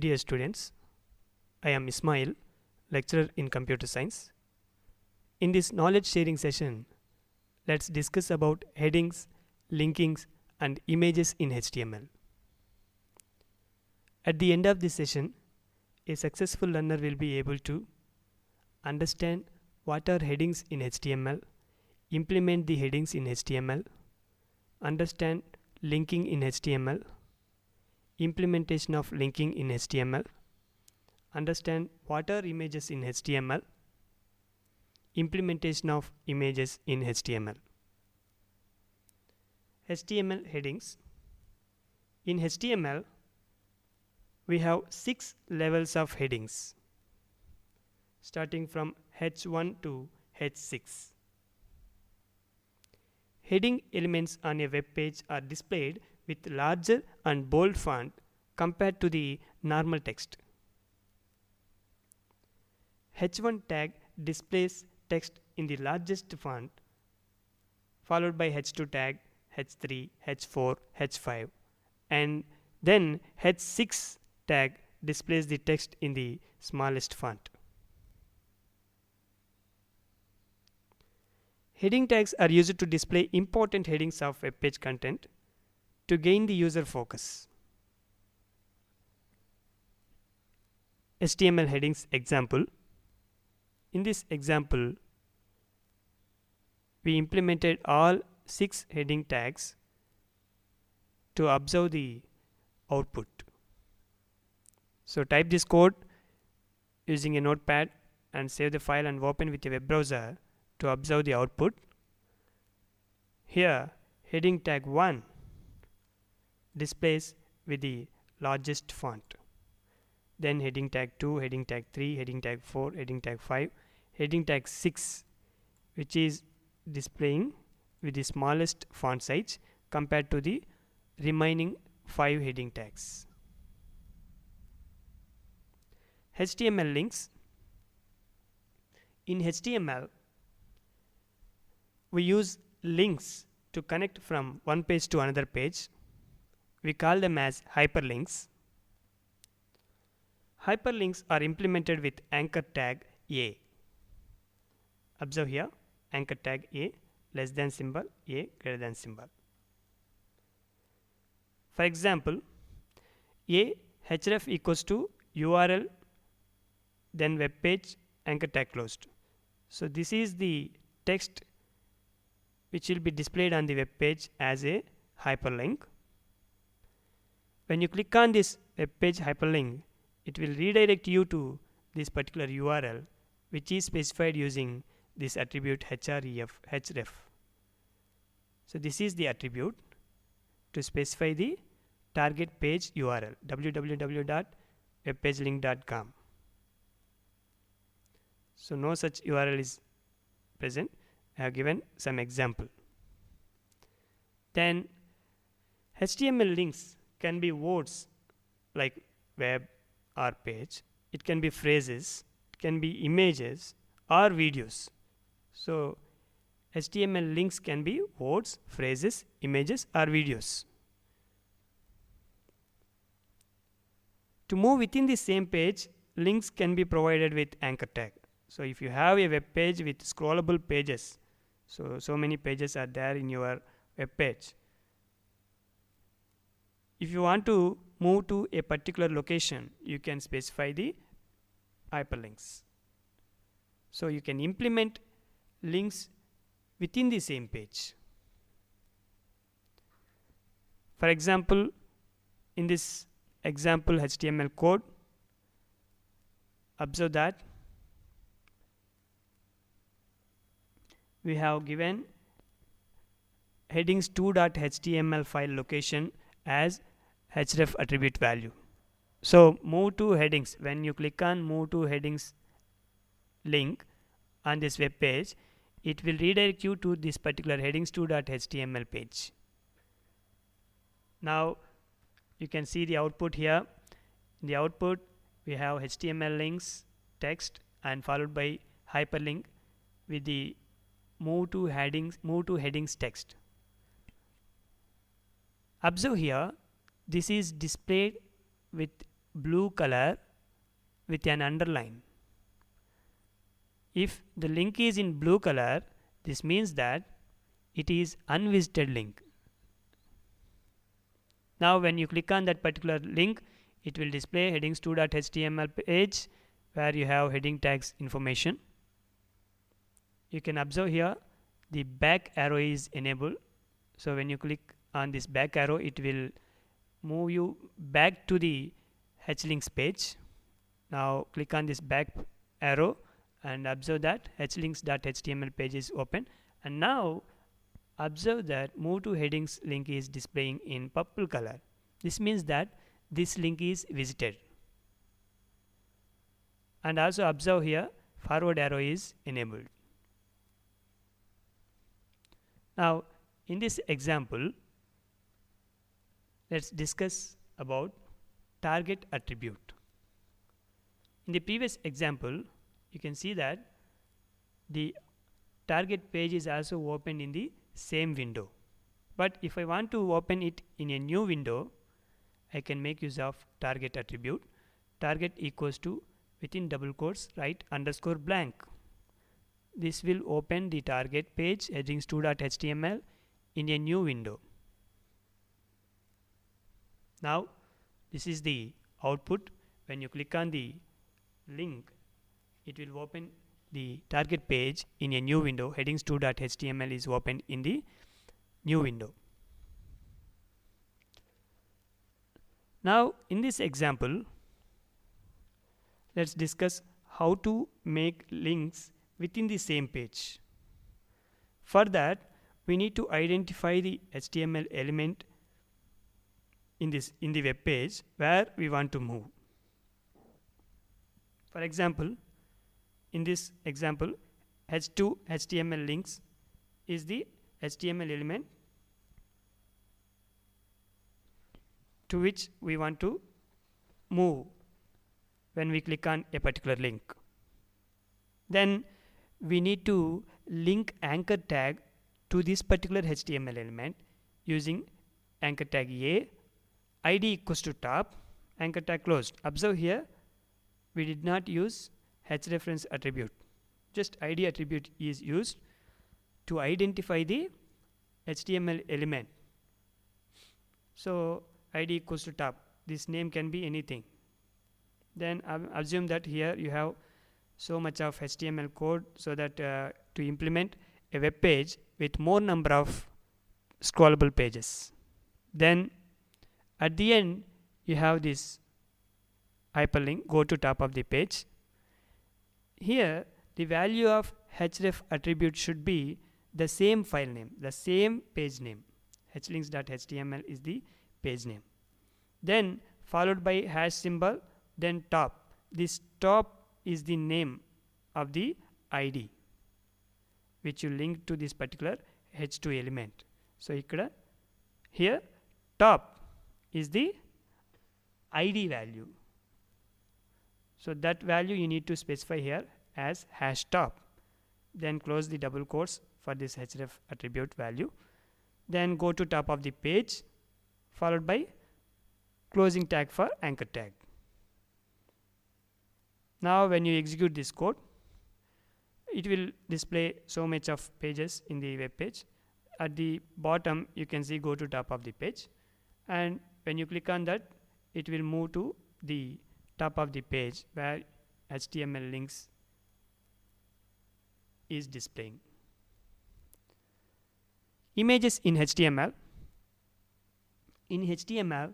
Dear students, I am Ismail, lecturer in computer science. In this knowledge sharing session, let's discuss about headings, linkings and images in HTML. At the end of this session, a successful learner will be able to understand what are headings in HTML, implement the headings in HTML, understand linking in HTML, implementation of linking in HTML, understand what are images in HTML, implementation of images in HTML. HTML headings. In HTML, we have 6 levels of headings, starting from H1 to H6. Heading elements on a web page are displayed with larger and bold font compared to the normal text. H1 tag displays text in the largest font, followed by H2 tag, H3, H4, H5, and then H6 tag displays the text in the smallest font. Heading tags are used to display important headings of web page content to gain the user focus. HTML headings example. In this example, we implemented all 6 heading tags to observe the output. So type this code using a notepad and save the file and open with a web browser to observe the output. Here, heading tag 1 displays with the largest font. Then heading tag 2, heading tag 3, heading tag 4, heading tag 5, heading tag 6, which is displaying with the smallest font size compared to the remaining 5 heading tags. HTML links. In HTML, we use links to connect from one page to another page. We call them as hyperlinks. Hyperlinks are implemented with anchor tag A. Observe here, anchor tag A, less than symbol, A, greater than symbol. For example, A href equals to URL, then web page, anchor tag closed. So this is the text which will be displayed on the web page as a hyperlink. When you click on this web page hyperlink, it will redirect you to this particular URL, which is specified using this attribute href. So this is the attribute to specify the target page URL, www.webpagelink.com. So no such URL is present. I have given some example. Then HTML links can be words like web or page. It can be phrases, it can be images or videos. So HTML links can be words, phrases, images or videos. To move within the same page, links can be provided with anchor tag. So if you have a web page with scrollable pages, so many pages are there in your web page. If you want to move to a particular location, you can specify the hyperlinks. So you can implement links within the same page. For example, in this example HTML code, observe that we have given headings 2.html file location as href attribute value. So move to headings. When you click on move to headings link on this web page, it will redirect you to this particular headings2.html page. Now you can see the output here. In the output, we have HTML links, text, and followed by hyperlink with the move to headings text. Observe here, this is displayed with blue color with an underline. If the link is in blue color, this means that it is unvisited link. Now when you click on that particular link, it will display headings2.html page where you have heading tags information. You can observe here the back arrow is enabled. So when you click on this back arrow, it will move you back to the H-links page. Now click on this back arrow and observe that hlinks.html page is open, and now observe that move to headings link is displaying in purple color. This means that this link is visited. And also observe here forward arrow is enabled. Now in this example, let's discuss about target attribute. In the previous example, you can see that the target page is also opened in the same window. But if I want to open it in a new window, I can make use of target attribute. Target equals to, within double quotes, write underscore blank. This will open the target page headings2.html in a new window. Now this is the output. When you click on the link, it will open the target page in a new window. Headings2.html is opened in the new window. Now in this example, let's discuss how to make links within the same page. For that, we need to identify the HTML element in the web page where we want to move. For example, in this example, H2 HTML links is the HTML element to which we want to move when we click on a particular link. Then we need to link anchor tag to this particular HTML element using anchor tag A, ID equals to top, anchor tag closed. Observe here, we did not use hrefs attribute. Just ID attribute is used to identify the HTML element. So ID equals to top. This name can be anything. Then assume that here you have so much of HTML code so that to implement a web page with more number of scrollable pages. Then at the end you have this hyperlink, go to top of the page. Here the value of href attribute should be the same file name, the same page name. hlinks.html is the page name. Then followed by hash symbol, then top. This top is the name of the ID which you link to this particular H2 element. So here top is the ID value. So that value you need to specify here as hash top. Then close the double quotes for this href attribute value. Then go to top of the page followed by closing tag for anchor tag. Now when you execute this code, it will display so much of pages in the web page. At the bottom you can see go to top of the page, and when you click on that, it will move to the top of the page where HTML links is displaying. Images in HTML. In HTML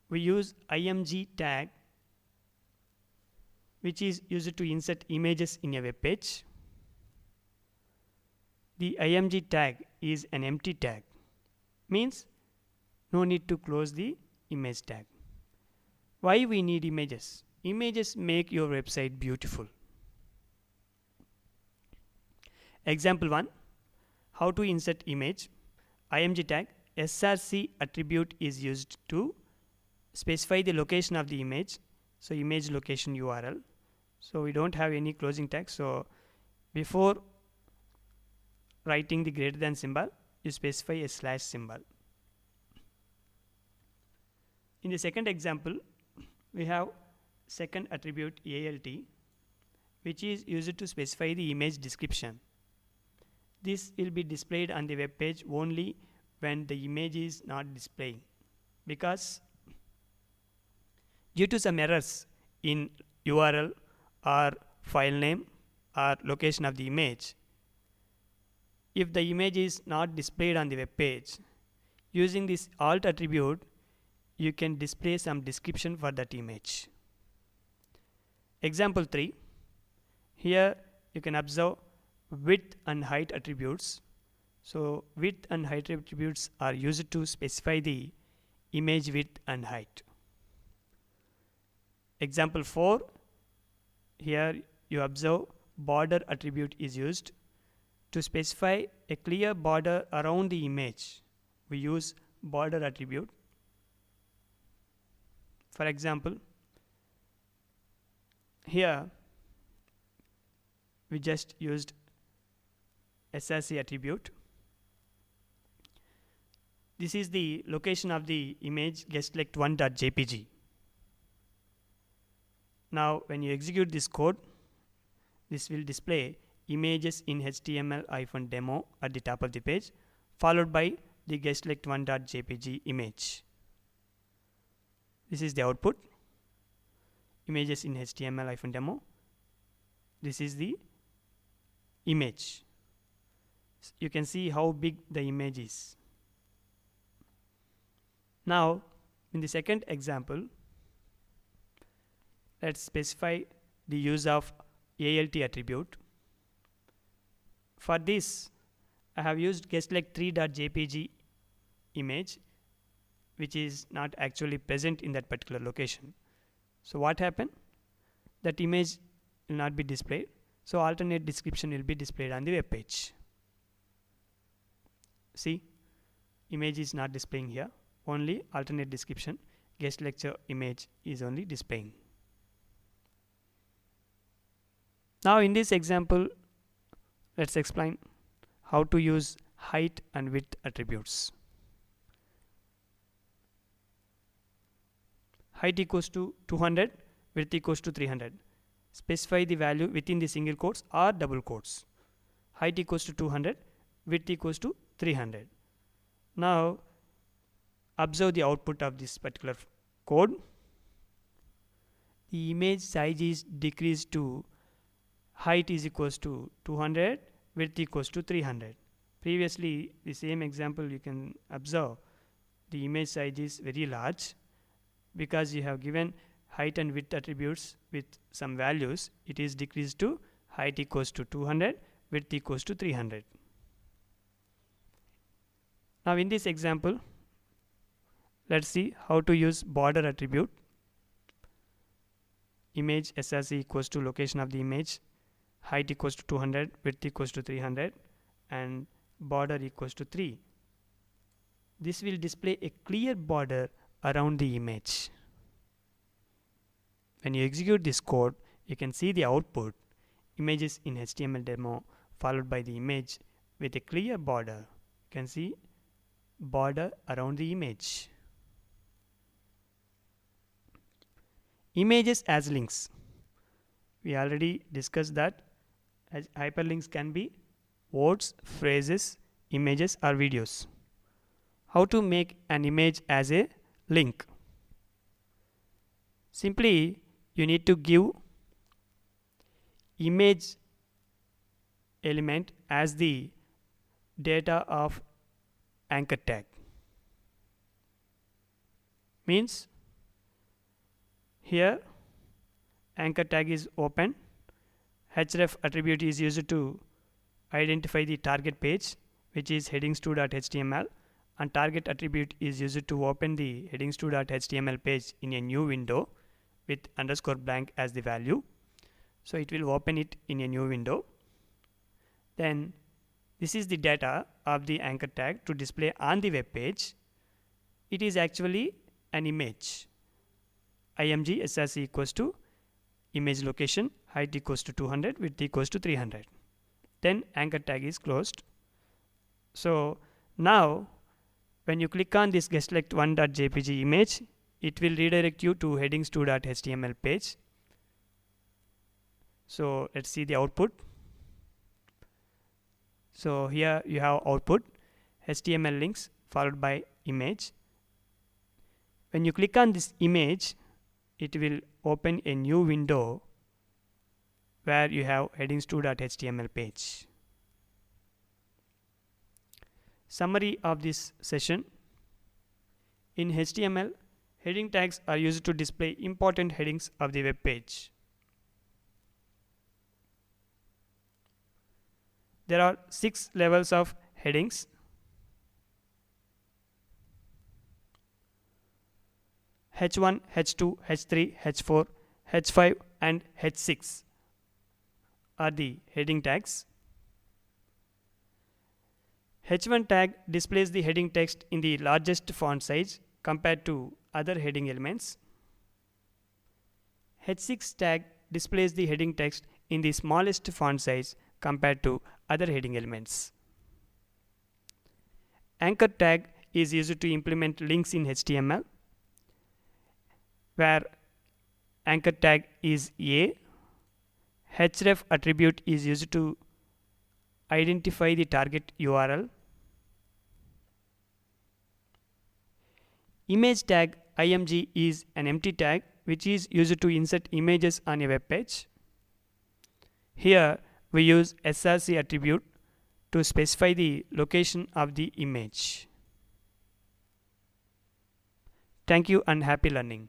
we use img tag, which is used to insert images in a web page. The img tag is an empty tag, means no need to close the image tag. Why we need images? Images make your website beautiful. Example 1, how to insert image. Img tag src attribute is used to specify the location of the image, so image location URL. So we don't have any closing tag, so before writing the greater than symbol, you specify a slash symbol. In the second example, we have second attribute ALT, which is used to specify the image description. This will be displayed on the web page only when the image is not displaying, because due to some errors in URL or file name or location of the image, if the image is not displayed on the web page, using this alt attribute you can display some description for that image. Example 3, here you can observe width and height attributes. So width and height attributes are used to specify the image width and height. Example 4, here you observe border attribute is used to specify a clear border around the image. We use border attribute. For example, here we just used SRC attribute. This is the location of the image getSelect1.jpg. Now when you execute this code, this will display images in HTML-demo at the top of the page, followed by the getSelect1.jpg image. This is the output, images in HTML-demo. This is the image. You can see how big the image is. Now in the second example, let's specify the use of ALT attribute. For this, I have used getSelect3.jpg image, which is not actually present in that particular location. So what happened? That image will not be displayed. So alternate description will be displayed on the web page. See, image is not displaying here. Only alternate description, guest lecture image is only displaying. Now in this example, let's explain how to use height and width attributes. Height equals to 200, width equals to 300. Specify the value within the single quotes or double quotes. Height equals to 200, width equals to 300. Now observe the output of this particular code. The image size is decreased to height is equals to 200, width equals to 300. Previously, the same example you can observe the image size is very large. Because you have given height and width attributes with some values, it is decreased to height equals to 200, width equals to 300. Now in this example, let's see how to use border attribute. Image SRC equals to location of the image, height equals to 200, width equals to 300, and border equals to 3. This will display a clear border around the image. When you execute this code, you can see the output, images in HTML demo followed by the image with a clear border. You can see border around the image. Images as links. We already discussed that as hyperlinks can be words, phrases, images or videos. How to make an image as a link? Simply you need to give image element as the data of anchor tag. Means here anchor tag is open, href attribute is used to identify the target page, which is headings2.html, and target attribute is used to open the headings2.html page in a new window with underscore blank as the value. So it will open it in a new window. Then this is the data of the anchor tag to display on the web page. It is actually an image. img src equals to image location, height equals to 200, width equals to 300. Then anchor tag is closed. So now when you click on this getSelect1.jpg image, it will redirect you to headings2.html page. So let's see the output. So here you have output HTML links followed by image. When you click on this image, it will open a new window where you have headings2.html page. Summary of this session. In HTML, heading tags are used to display important headings of the web page. There are 6 levels of headings. H1, H2, H3, H4, H5 and H6 are the heading tags. H1 tag displays the heading text in the largest font size compared to other heading elements. H6 tag displays the heading text in the smallest font size compared to other heading elements. Anchor tag is used to implement links in HTML, where anchor tag is A. href attribute is used to identify the target URL. Image tag img is an empty tag which is used to insert images on a web page. Here we use src attribute to specify the location of the image. Thank you and happy learning.